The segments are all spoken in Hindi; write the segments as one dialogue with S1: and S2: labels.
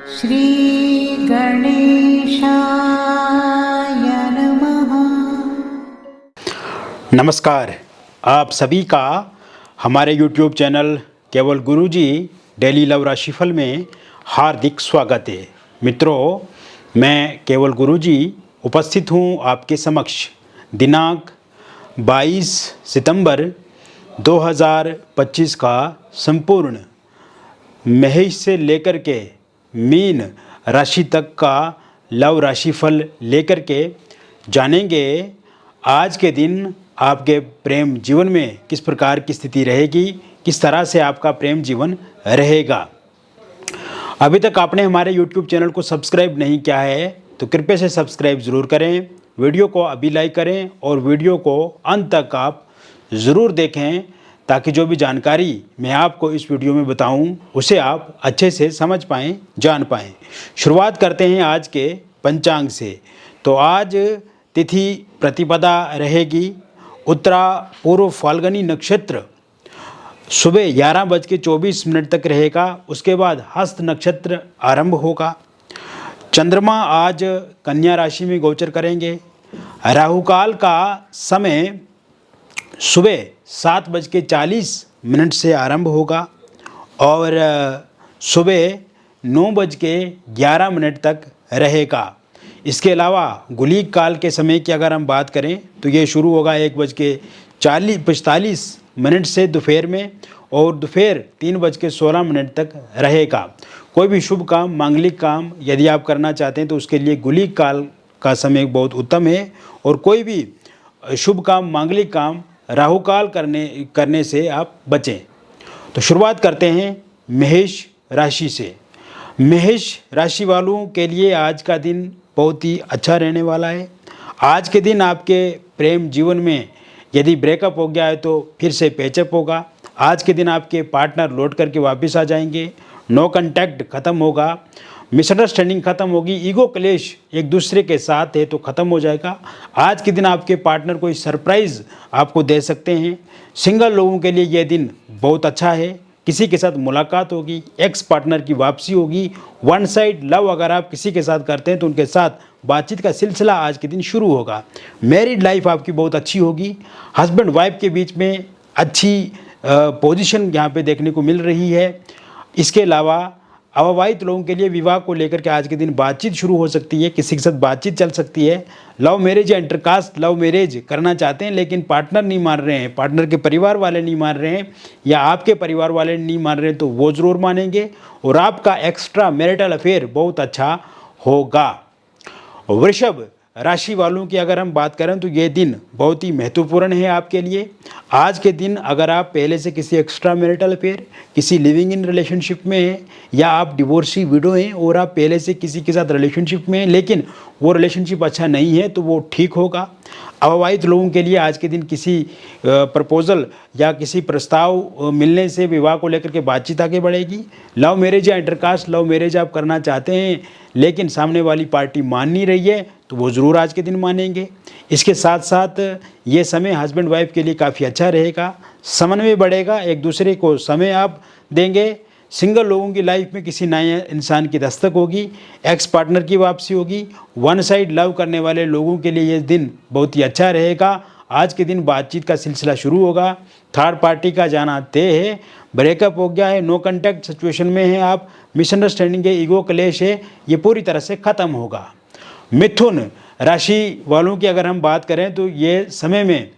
S1: श्री गणेशाय नमः।
S2: नमस्कार, आप सभी का हमारे YouTube चैनल केवल गुरुजी डेली लव राशिफल में हार्दिक स्वागत है। मित्रों, मैं केवल गुरुजी उपस्थित हूँ आपके समक्ष दिनांक 22 सितंबर 2025 का संपूर्ण मेष से लेकर के मीन राशि तक का लव राशिफल लेकर के जानेंगे आज के दिन आपके प्रेम जीवन में किस प्रकार की स्थिति रहेगी, किस तरह से आपका प्रेम जीवन रहेगा। अभी तक आपने हमारे YouTube चैनल को सब्सक्राइब नहीं किया है तो कृपया से सब्सक्राइब ज़रूर करें, वीडियो को अभी लाइक करें और वीडियो को अंत तक आप ज़रूर देखें ताकि जो भी जानकारी मैं आपको इस वीडियो में बताऊं उसे आप अच्छे से समझ पाएँ, जान पाएँ। शुरुआत करते हैं आज के पंचांग से। तो आज तिथि प्रतिपदा रहेगी, उत्तरा पूर्व फाल्गुनी नक्षत्र सुबह 11:24 तक रहेगा। उसके बाद हस्त नक्षत्र आरंभ होगा। चंद्रमा आज कन्या राशि में गोचर करेंगे। राहुकाल का समय सुबह 7:40 से आरंभ होगा और सुबह 9:11 तक रहेगा। इसके अलावा गुलीक काल के समय की अगर हम बात करें तो ये शुरू होगा 1:45 से दोपहर में और दोपहर 3:16 तक रहेगा। कोई भी शुभ काम, मांगलिक काम यदि आप करना चाहते हैं तो उसके लिए गुलीक काल का समय बहुत उत्तम है और कोई भी शुभ काम, मांगलिक काम राहुकाल करने से आप बचें। तो शुरुआत करते हैं मेष राशि से। मेष राशि वालों के लिए आज का दिन बहुत ही अच्छा रहने वाला है। आज के दिन आपके प्रेम जीवन में यदि ब्रेकअप हो गया है तो फिर से पैचअप होगा। आज के दिन आपके पार्टनर लौट करके वापस आ जाएंगे। नो कांटेक्ट ख़त्म होगा, मिसअंडरस्टैंडिंग ख़त्म होगी, ईगो क्लेश एक दूसरे के साथ है तो ख़त्म हो जाएगा। आज के दिन आपके पार्टनर कोई सरप्राइज़ आपको दे सकते हैं। सिंगल लोगों के लिए यह दिन बहुत अच्छा है। किसी के साथ मुलाकात होगी, एक्स पार्टनर की वापसी होगी। वन साइड लव अगर आप किसी के साथ करते हैं तो उनके साथ बातचीत का सिलसिला आज के दिन शुरू होगा। मैरिड लाइफ आपकी बहुत अच्छी होगी। हस्बैंड वाइफ के बीच में अच्छी पोजीशन यहाँ पे देखने को मिल रही है। इसके अलावा अविवाहित लोगों के लिए विवाह को लेकर के आज के दिन बातचीत शुरू हो सकती है, किसी के साथ बातचीत चल सकती है। लव मैरिज या इंटरकास्ट लव मैरिज करना चाहते हैं लेकिन पार्टनर नहीं मान रहे हैं, पार्टनर के परिवार वाले नहीं मान रहे हैं या आपके परिवार वाले नहीं मान रहे हैं तो वो ज़रूर मानेंगे और आपका एक्स्ट्रा मैरिटल अफेयर बहुत अच्छा होगा। वृषभ राशि वालों की अगर हम बात करें तो ये दिन बहुत ही महत्वपूर्ण है आपके लिए। आज के दिन अगर आप पहले से किसी एक्स्ट्रा मैरिटल अफेयर, किसी लिविंग इन रिलेशनशिप में हैं या आप डिवोर्सी विडो हैं और आप पहले से किसी के साथ रिलेशनशिप में हैं लेकिन वो रिलेशनशिप अच्छा नहीं है तो वो ठीक होगा। अविवाहित लोगों के लिए आज के दिन किसी प्रपोजल या किसी प्रस्ताव मिलने से विवाह को लेकर के बातचीत आगे बढ़ेगी। लव मैरिज या इंटरकास्ट लव मैरिज आप करना चाहते हैं लेकिन सामने वाली पार्टी मान नहीं रही है तो वो ज़रूर आज के दिन मानेंगे। इसके साथ साथ ये समय हस्बैंड वाइफ के लिए काफ़ी अच्छा रहेगा। समन्वय बढ़ेगा, एक दूसरे को समय आप देंगे। सिंगल लोगों की लाइफ में किसी नए इंसान की दस्तक होगी, एक्स पार्टनर की वापसी होगी। वन साइड लव करने वाले लोगों के लिए ये दिन बहुत ही अच्छा रहेगा। आज के दिन बातचीत का सिलसिला शुरू होगा। थर्ड पार्टी का जाना तय है। ब्रेकअप हो गया है, नो कांटेक्ट सिचुएशन में है आप, मिसअंडरस्टैंडिंग है, ईगो क्लेश है, ये पूरी तरह से ख़त्म होगा। मिथुन राशि वालों की अगर हम बात करें तो ये समय में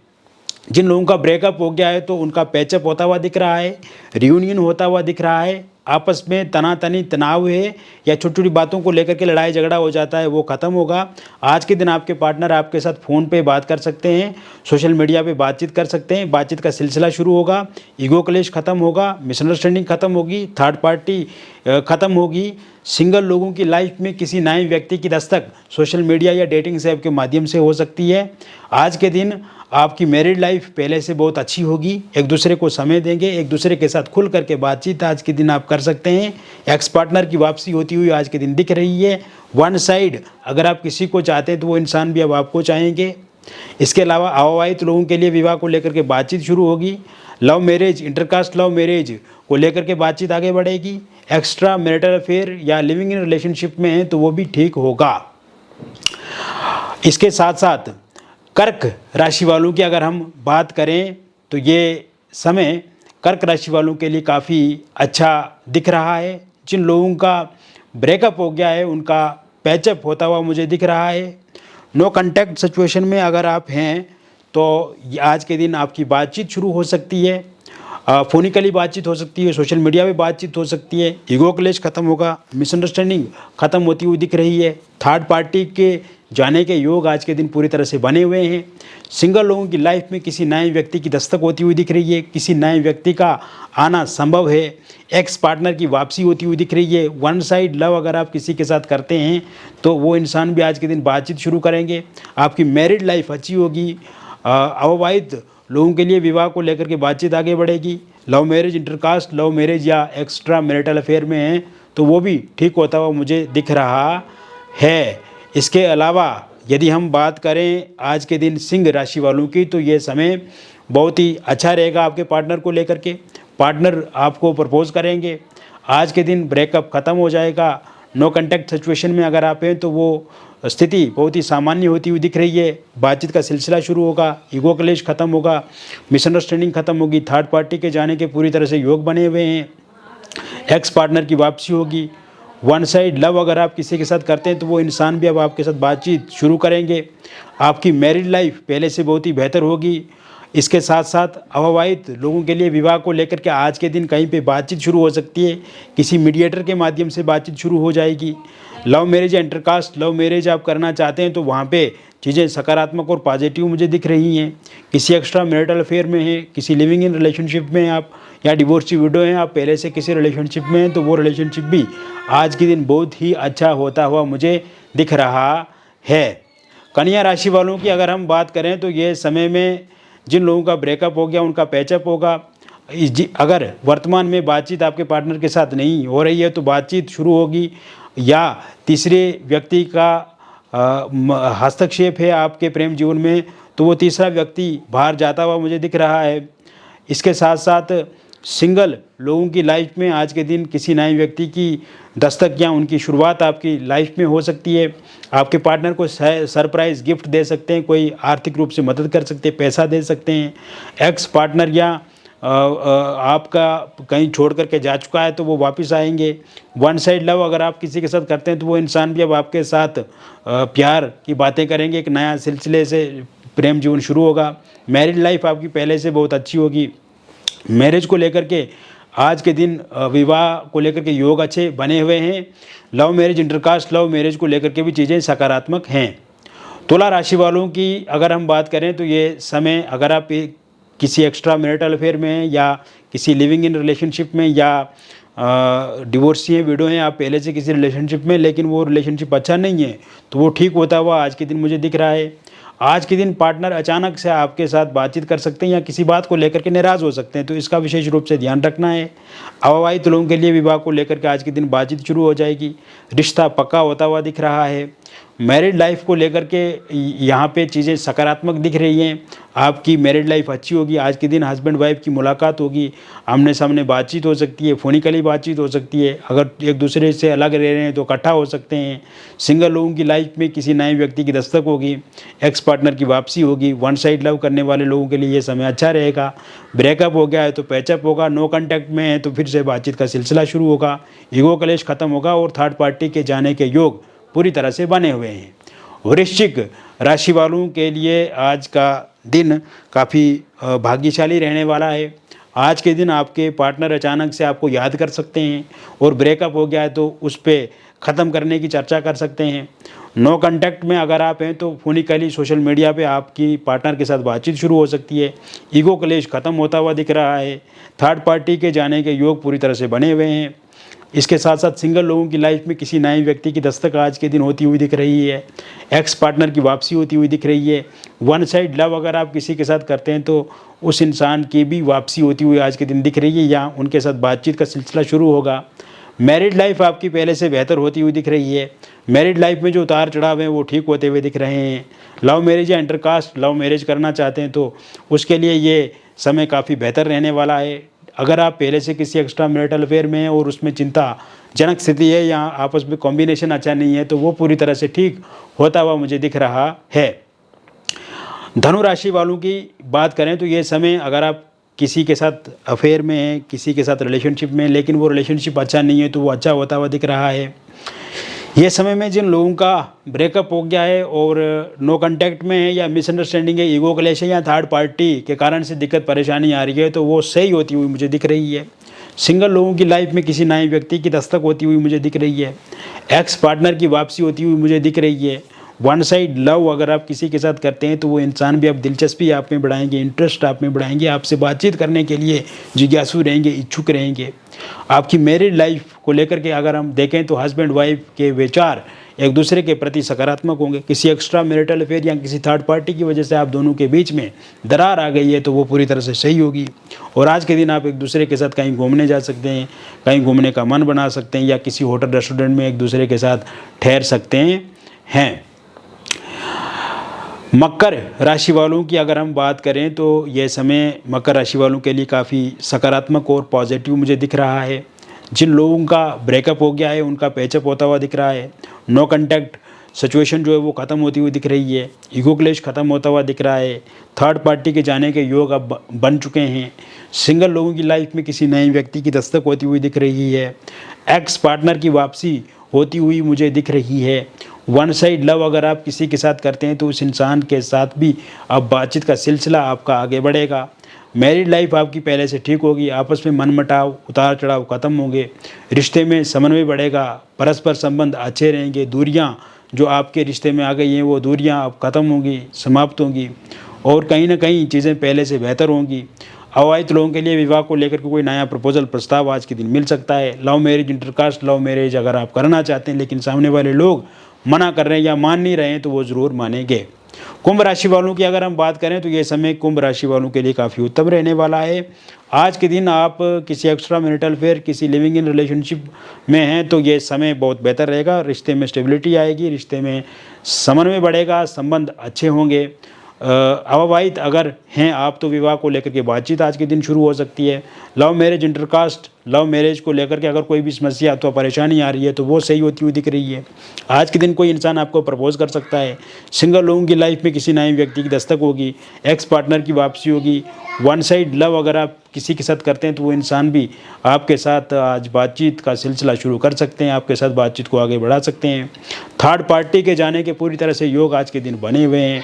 S2: जिन लोगों का ब्रेकअप हो गया है तो उनका पैचअप होता हुआ दिख रहा है, रियूनियन होता हुआ दिख रहा है। आपस में तनातनी तनाव है या छोटी छोटी बातों को लेकर के लड़ाई झगड़ा हो जाता है वो ख़त्म होगा। आज के दिन आपके पार्टनर आपके साथ फ़ोन पे बात कर सकते हैं, सोशल मीडिया पे बातचीत कर सकते हैं। बातचीत का सिलसिला शुरू होगा, ईगो क्लेश ख़त्म होगा, मिसअंडरस्टैंडिंग ख़त्म होगी, थर्ड पार्टी ख़त्म होगी। सिंगल लोगों की लाइफ में किसी नए व्यक्ति की दस्तक सोशल मीडिया या डेटिंग ऐप के माध्यम से हो सकती है। आज के दिन आपकी मैरिड लाइफ पहले से बहुत अच्छी होगी। एक दूसरे को समय देंगे, एक दूसरे के साथ खुल करके बातचीत आज के दिन आप कर सकते हैं। एक्स पार्टनर की वापसी होती हुई आज के दिन दिख रही है। वन साइड अगर आप किसी को चाहते हैं तो वो इंसान भी अब आपको चाहेंगे। इसके अलावा अविवाहित लोगों के लिए विवाह को लेकर के बातचीत शुरू होगी। Love marriage, intercaste love marriage को लेकर के बातचीत आगे बढ़ेगी। एक्स्ट्रा मैरिटल अफेयर या लिविंग इन रिलेशनशिप में हैं तो वो भी ठीक होगा। इसके साथ साथ कर्क राशि वालों की अगर हम बात करें तो ये समय कर्क राशि वालों के लिए काफ़ी अच्छा दिख रहा है। जिन लोगों का ब्रेकअप हो गया है उनका पैचअप होता हुआ मुझे दिख रहा है। नो कांटेक्ट सिचुएशन में अगर आप हैं तो आज के दिन आपकी बातचीत शुरू हो सकती है, फोनिकली बातचीत हो सकती है, सोशल मीडिया पे बातचीत हो सकती है, ईगो क्लेश खत्म होगा, मिसअंडरस्टैंडिंग खत्म होती हुई दिख रही है। थर्ड पार्टी के जाने के योग आज के दिन पूरी तरह से बने हुए हैं। सिंगल लोगों की लाइफ में किसी नए व्यक्ति की दस्तक होती हुई दिख रही है, किसी नए व्यक्ति का आना संभव है, एक्स पार्टनर की वापसी होती हुई दिख रही है। वन साइड लव अगर आप किसी के साथ करते हैं तो वो इंसान भी आज के दिन बातचीत शुरू करेंगे। आपकी मैरिड लाइफ अच्छी होगी। अविवाहित लोगों के लिए विवाह को लेकर के बातचीत आगे बढ़ेगी। Love marriage, intercaste love marriage या एक्स्ट्रा मैरिटल अफेयर में हैं तो वो भी ठीक होता हुआ मुझे दिख रहा है। इसके अलावा यदि हम बात करें आज के दिन सिंह राशि वालों की तो ये समय बहुत ही अच्छा रहेगा आपके पार्टनर को लेकर के। पार्टनर आपको प्रपोज करेंगे। आज के दिन ब्रेकअप ख़त्म हो जाएगा। नो कांटेक्ट सिचुएशन में अगर आप हैं तो वो स्थिति बहुत ही सामान्य होती हुई दिख रही है। बातचीत का सिलसिला शुरू होगा, ईगो क्लेश खत्म होगा, मिसअंडरस्टैंडिंग खत्म होगी, थर्ड पार्टी के जाने के पूरी तरह से योग बने हुए हैं, एक्स पार्टनर की वापसी होगी। वन साइड लव अगर आप किसी के साथ करते हैं तो वो इंसान भी अब आपके साथ बातचीत शुरू करेंगे। आपकी मैरिड लाइफ पहले से बहुत ही बेहतर होगी। इसके साथ साथ अविवाहित लोगों के लिए विवाह को लेकर के आज के दिन कहीं पे बातचीत शुरू हो सकती है। किसी मीडिएटर के माध्यम से बातचीत शुरू हो जाएगी। लव मैरिज या इंटरकास्ट लव मैरिज आप करना चाहते हैं तो वहाँ पे चीज़ें सकारात्मक और पॉजिटिव मुझे दिख रही हैं। किसी एक्स्ट्रा मैरिटल अफेयर में हैं, किसी लिविंग इन रिलेशनशिप में आप, या डिवोर्सी विडो हैं, आप पहले से किसी रिलेशनशिप में हैं तो वो रिलेशनशिप भी आज के दिन बहुत ही अच्छा होता हुआ मुझे दिख रहा है। कन्या राशि वालों की अगर हम बात करें तो ये समय में जिन लोगों का ब्रेकअप हो गया उनका पैचअप होगा। अगर वर्तमान में बातचीत आपके पार्टनर के साथ नहीं हो रही है तो बातचीत शुरू होगी, या तीसरे व्यक्ति का हस्तक्षेप है आपके प्रेम जीवन में तो वो तीसरा व्यक्ति बाहर जाता हुआ मुझे दिख रहा है। इसके साथ साथ सिंगल लोगों की लाइफ में आज के दिन किसी नए व्यक्ति की दस्तक या उनकी शुरुआत आपकी लाइफ में हो सकती है। आपके पार्टनर को सरप्राइज़ गिफ्ट दे सकते हैं, कोई आर्थिक रूप से मदद कर सकते हैं, पैसा दे सकते हैं। एक्स पार्टनर या आपका कहीं छोड़ करके जा चुका है तो वो वापस आएंगे। वन साइड लव अगर आप किसी के साथ करते हैं तो वो इंसान भी अब आपके साथ प्यार की बातें करेंगे, एक नया सिलसिले से प्रेम जीवन शुरू होगा। मैरिड लाइफ आपकी पहले से बहुत अच्छी होगी। मैरिज को लेकर के आज के दिन विवाह को लेकर के योग अच्छे बने हुए हैं। Love marriage, intercaste love marriage को लेकर के भी चीज़ें सकारात्मक हैं। तुला राशि वालों की अगर हम बात करें तो ये समय अगर आप किसी एक्स्ट्रा मैरिटल अफेयर में हैं या किसी लिविंग इन रिलेशनशिप में या डिवोर्सी हैं, विडो हैं, आप पहले से किसी रिलेशनशिप में लेकिन वो रिलेशनशिप अच्छा नहीं है तो वो ठीक होता हुआ आज के दिन मुझे दिख रहा है। आज के दिन पार्टनर अचानक से आपके साथ बातचीत कर सकते हैं या किसी बात को लेकर के नाराज़ हो सकते हैं तो इसका विशेष रूप से ध्यान रखना है। अविवाहित लोगों के लिए विवाह को लेकर के आज के दिन बातचीत शुरू हो जाएगी। रिश्ता पक्का होता हुआ दिख रहा है। मैरिड लाइफ को लेकर के यहाँ पे चीज़ें सकारात्मक दिख रही हैं। आपकी मैरिड लाइफ अच्छी होगी। आज के दिन हस्बैंड वाइफ की मुलाकात होगी, आमने सामने बातचीत हो सकती है, फोनिकली बातचीत हो सकती है। अगर एक दूसरे से अलग रह रहे हैं तो इकट्ठा हो सकते हैं। सिंगल लोगों की लाइफ में किसी नए व्यक्ति की दस्तक होगी, एक्स पार्टनर की वापसी होगी। वन साइड लव करने वाले लोगों के लिए ये समय अच्छा रहेगा। ब्रेकअप हो गया है तो पैचअप होगा। नो कॉन्टैक्ट में है तो फिर से बातचीत का सिलसिला शुरू होगा। ईगो क्लेश खत्म होगा और थर्ड पार्टी के जाने के योग पूरी तरह से बने हुए हैं। वृश्चिक राशि वालों के लिए आज का दिन काफ़ी भाग्यशाली रहने वाला है। आज के दिन आपके पार्टनर अचानक से आपको याद कर सकते हैं और ब्रेकअप हो गया है तो उस पर ख़त्म करने की चर्चा कर सकते हैं। नो कांटेक्ट में अगर आप हैं तो फोनिकली सोशल मीडिया पे आपकी पार्टनर के साथ बातचीत शुरू हो सकती है। ईगो क्लेश ख़त्म होता हुआ दिख रहा है। थर्ड पार्टी के जाने के योग पूरी तरह से बने हुए हैं। इसके साथ साथ सिंगल लोगों की लाइफ में किसी नए व्यक्ति की दस्तक आज के दिन होती हुई दिख रही है। एक्स पार्टनर की वापसी होती हुई दिख रही है। वन साइड लव अगर आप किसी के साथ करते हैं तो उस इंसान की भी वापसी होती हुई आज के दिन दिख रही है या उनके साथ बातचीत का सिलसिला शुरू होगा। मैरिड लाइफ आपकी पहले से बेहतर होती हुई दिख रही है। मैरिड लाइफ में जो उतार चढ़ाव हैं वो ठीक होते हुए दिख रहे हैं। लव मैरिज या इंटरकास्ट लव मैरिज करना चाहते हैं तो उसके लिए ये समय काफ़ी बेहतर रहने वाला है। अगर आप पहले से किसी एक्स्ट्रा मैरिटल अफेयर में हैं और उसमें चिंताजनक स्थिति है या आपस में कॉम्बिनेशन अच्छा नहीं है, तो वो पूरी तरह से ठीक होता हुआ मुझे दिख रहा है। धनु राशि वालों की बात करें तो ये समय, अगर आप किसी के साथ अफेयर में हैं, किसी के साथ रिलेशनशिप में, लेकिन वो रिलेशनशिप अच्छा नहीं है, तो वो अच्छा होता हुआ दिख रहा है। ये समय में जिन लोगों का ब्रेकअप हो गया है और नो कांटेक्ट में है या मिसअंडरस्टैंडिंग है, ईगो क्लैश है या थर्ड पार्टी के कारण से दिक्कत परेशानी आ रही है, तो वो सही होती हुई मुझे दिख रही है। सिंगल लोगों की लाइफ में किसी नए व्यक्ति की दस्तक होती हुई मुझे दिख रही है। एक्स पार्टनर की वापसी होती हुई मुझे दिख रही है। वन साइड लव अगर आप किसी के साथ करते हैं तो वो इंसान भी आप दिलचस्पी आप में बढ़ाएंगे, इंटरेस्ट आप में बढ़ाएंगे, आपसे बातचीत करने के लिए जिज्ञासु रहेंगे, इच्छुक रहेंगे। आपकी मैरिड लाइफ को लेकर के अगर हम देखें तो हस्बैंड वाइफ के विचार एक दूसरे के प्रति सकारात्मक होंगे। किसी एक्स्ट्रा मैरिटल अफेयर या किसी थर्ड पार्टी की वजह से आप दोनों के बीच में दरार आ गई है तो वो पूरी तरह से सही होगी। और आज के दिन आप एक दूसरे के साथ कहीं घूमने जा सकते हैं, कहीं घूमने का मन बना सकते हैं या किसी होटल रेस्टोरेंट में एक दूसरे के साथ ठहर सकते हैं। मकर राशि वालों की अगर हम बात करें तो यह समय मकर राशि वालों के लिए काफ़ी सकारात्मक और पॉजिटिव मुझे दिख रहा है। जिन लोगों का ब्रेकअप हो गया है उनका पैचअप होता हुआ दिख रहा है। नो कांटेक्ट सिचुएशन जो है वो ख़त्म होती हुई दिख रही है। ईगो क्लेश ख़त्म होता हुआ दिख रहा है। थर्ड पार्टी के जाने के योग अब बन चुके हैं। सिंगल लोगों की लाइफ में किसी नए व्यक्ति की दस्तक होती हुई दिख रही है। एक्स पार्टनर की वापसी होती हुई मुझे दिख रही है। वन साइड लव अगर आप किसी के साथ करते हैं तो उस इंसान के साथ भी अब बातचीत का सिलसिला आपका आगे बढ़ेगा। मैरिड लाइफ आपकी पहले से ठीक होगी। आपस में मनमुटाव, उतार चढ़ाव खत्म होंगे। रिश्ते में समन्वय बढ़ेगा। परस्पर संबंध अच्छे रहेंगे। दूरियां जो आपके रिश्ते में आ गई हैं वो दूरियां अब खत्म होंगी, समाप्त होंगी और कहीं ना कहीं चीज़ें पहले से बेहतर होंगी। अविवाहित लोगों के लिए विवाह को लेकर के कोई नया प्रपोजल प्रस्ताव आज के दिन मिल सकता है। Love marriage, intercaste love marriage अगर आप करना चाहते हैं लेकिन सामने वाले लोग मना कर रहे हैं या मान नहीं रहे हैं तो वो ज़रूर मानेंगे। कुंभ राशि वालों की अगर हम बात करें तो ये समय कुंभ राशि वालों के लिए काफ़ी उत्तम रहने वाला है। आज के दिन आप किसी एक्स्ट्रा मैरिटल अफेयर, किसी लिविंग इन रिलेशनशिप में हैं तो ये समय बहुत बेहतर रहेगा। रिश्ते में स्टेबिलिटी आएगी, रिश्ते में समन्वय बढ़ेगा, संबंध अच्छे होंगे। अविवाहित अगर हैं आप तो विवाह को लेकर के बातचीत आज के दिन शुरू हो सकती है। Love marriage, intercaste love marriage को लेकर के अगर कोई भी समस्या अथवा परेशानी आ रही है तो वो सही होती हुई दिख रही है। आज के दिन कोई इंसान आपको प्रपोज कर सकता है। सिंगल लोगों की लाइफ में किसी नए व्यक्ति की दस्तक होगी। एक्स पार्टनर की वापसी होगी। वन साइड लव अगर आप किसी के साथ करते हैं तो वो इंसान भी आपके साथ आज बातचीत का सिलसिला शुरू कर सकते हैं, आपके साथ बातचीत को आगे बढ़ा सकते हैं। थर्ड पार्टी के जाने के पूरी तरह से योग आज के दिन बने हुए हैं।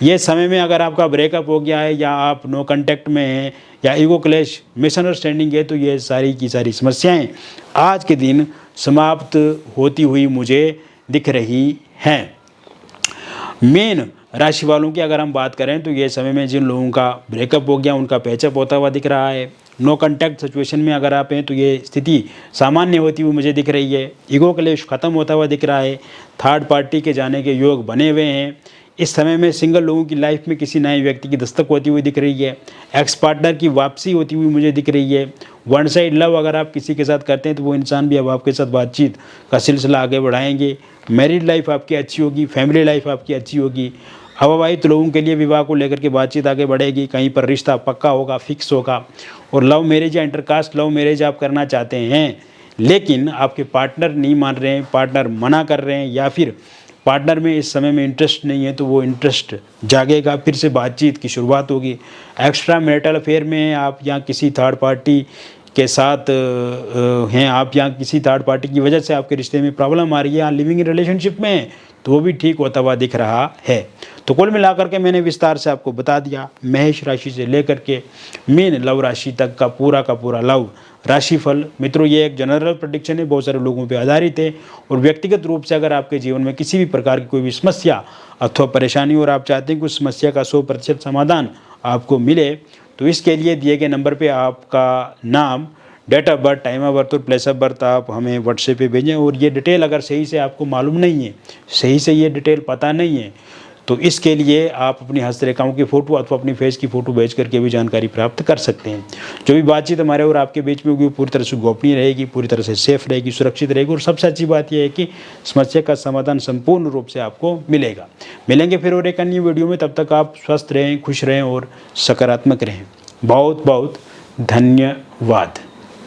S2: ये समय में अगर आपका ब्रेकअप हो गया है या आप नो कांटेक्ट में हैं या ईगो क्लैश, मिसअंडरस्टैंडिंग है तो ये सारी की सारी समस्याएं आज के दिन समाप्त होती हुई मुझे दिख रही हैं। मीन राशि वालों की अगर हम बात करें तो ये समय में जिन लोगों का ब्रेकअप हो गया उनका पैचअप होता हुआ दिख रहा है। नो कांटेक्ट सिचुएशन में अगर आप हैं तो ये स्थिति सामान्य होती हुई मुझे दिख रही है। ईगो क्लेश खत्म होता हुआ दिख रहा है। थर्ड पार्टी के जाने के योग बने हुए हैं। इस समय में सिंगल लोगों की लाइफ में किसी नए व्यक्ति की दस्तक होती हुई दिख रही है। एक्स पार्टनर की वापसी होती हुई मुझे दिख रही है। वन साइड लव अगर आप किसी के साथ करते हैं तो वो इंसान भी अब आपके साथ बातचीत का सिलसिला आगे बढ़ाएंगे। मैरिड लाइफ आपकी अच्छी होगी। फैमिली लाइफ आपकी अच्छी होगी। अविवाहित लोगों के लिए विवाह को लेकर के बातचीत आगे बढ़ेगी। कहीं पर रिश्ता पक्का होगा, फिक्स होगा। और लव मैरिज या इंटरकास्ट लव मैरिज आप करना चाहते हैं लेकिन आपके पार्टनर नहीं मान रहे हैं, पार्टनर मना कर रहे हैं या फिर पार्टनर में इस समय में इंटरेस्ट नहीं है तो वो इंटरेस्ट जागेगा, फिर से बातचीत की शुरुआत होगी। एक्स्ट्रा मैरिटल अफेयर में आप या किसी थर्ड पार्टी के साथ हैं आप या किसी थर्ड पार्टी की वजह से आपके रिश्ते में प्रॉब्लम आ रही है या लिविंग इन रिलेशनशिप में है तो वो भी ठीक होता हुआ दिख रहा है। तो कुल मिलाकर के मैंने विस्तार से आपको बता दिया मेष राशि से लेकर के मीन लव राशि तक का पूरा लव राशिफल। मित्रों ये एक जनरल प्रेडिक्शन है, बहुत सारे लोगों पे आधारित है और व्यक्तिगत रूप से अगर आपके जीवन में किसी भी प्रकार की कोई भी समस्या अथवा परेशानी और आप चाहते हैं कि उस समस्या का 100% समाधान आपको मिले तो इसके लिए दिए गए नंबर पे आपका नाम, date of birth, time of birth और प्लेस ऑफ बर्थ आप हमें व्हाट्सएप पे भेजें। और ये डिटेल अगर सही से आपको मालूम नहीं है, सही से ये डिटेल पता नहीं है तो इसके लिए आप अपनी हस्तरेखाओं की फ़ोटो अथवा अपनी फेस की फ़ोटो भेज करके भी जानकारी प्राप्त कर सकते हैं। जो भी बातचीत हमारे और आपके बीच में होगी वो पूरी तरह से गोपनीय रहेगी, पूरी तरह से सेफ रहेगी, सुरक्षित रहेगी और सबसे अच्छी बात यह है कि समस्या का समाधान संपूर्ण रूप से आपको मिलेगा। मिलेंगे फिर और एक अन्य वीडियो में, तब तक आप स्वस्थ रहें, खुश रहें और सकारात्मक रहें। बहुत बहुत धन्यवाद।